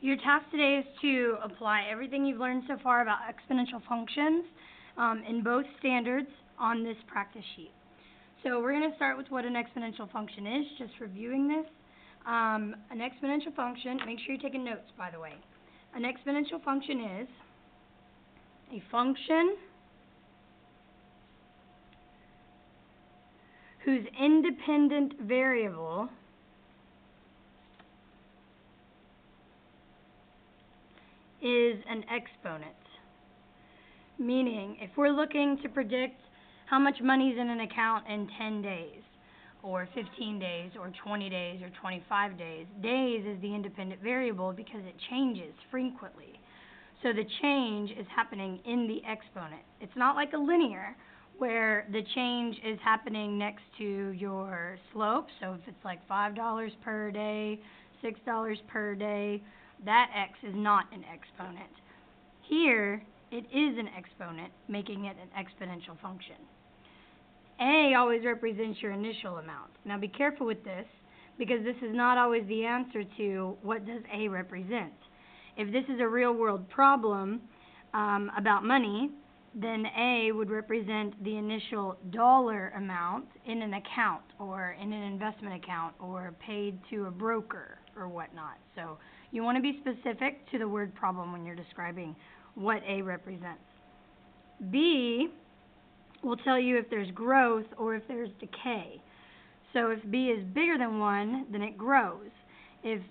Your task today is to apply everything you've learned so far about exponential functions in both standards on this practice sheet. So we're going to start with what an exponential function is, just reviewing this. An exponential function, make sure you're taking notes, by the way. An exponential function is a function whose independent variable is an exponent. Meaning, if we're looking to predict how much money is in an account in 10 days, or 15 days, or 20 days, or 25 days, days is the independent variable because it changes frequently. So the change is happening in the exponent. It's not like a linear, where the change is happening next to your slope. So if it's like $5 per day, $6 per day, that x is not an exponent. Here, it is an exponent, making it an exponential function. A always represents your initial amount. Now be careful with this, because this is not always the answer to what does A represent. If this is a real-world problem about money, then A would represent the initial dollar amount in an account, or in an investment account, or paid to a broker, or whatnot. So you want to be specific to the word problem when you're describing what A represents. B will tell you if there's growth or if there's decay. So if B is bigger than 1, then it grows. If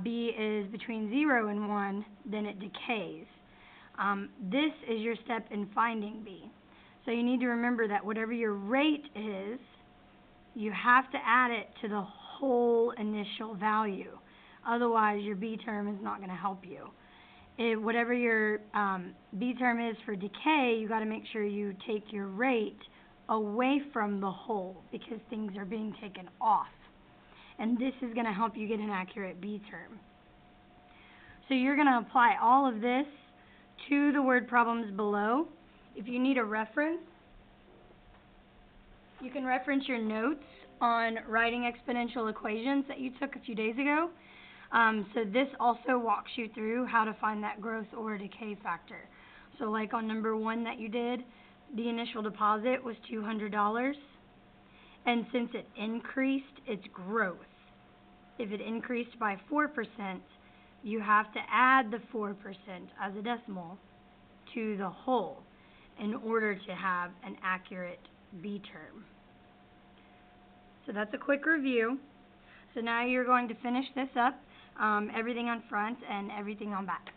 B is between 0 and 1, then it decays. This is your step in finding B. So you need to remember that whatever your rate is, you have to add it to the whole initial value. Otherwise, your B term is not going to help you. Whatever your B term is for decay, you got to make sure you take your rate away from the whole, because things are being taken off. And this is going to help you get an accurate B term. So you're going to apply all of this to the word problems below. If you need a reference, you can reference your notes on writing exponential equations that you took a few days ago. So this also walks you through how to find that growth or decay factor. So like on number 1 that you did, the initial deposit was $200. And since it increased, it's growth. If it increased by 4%, you have to add the 4% as a decimal to the whole in order to have an accurate B term. So that's a quick review. So now you're going to finish this up, everything on front and everything on back.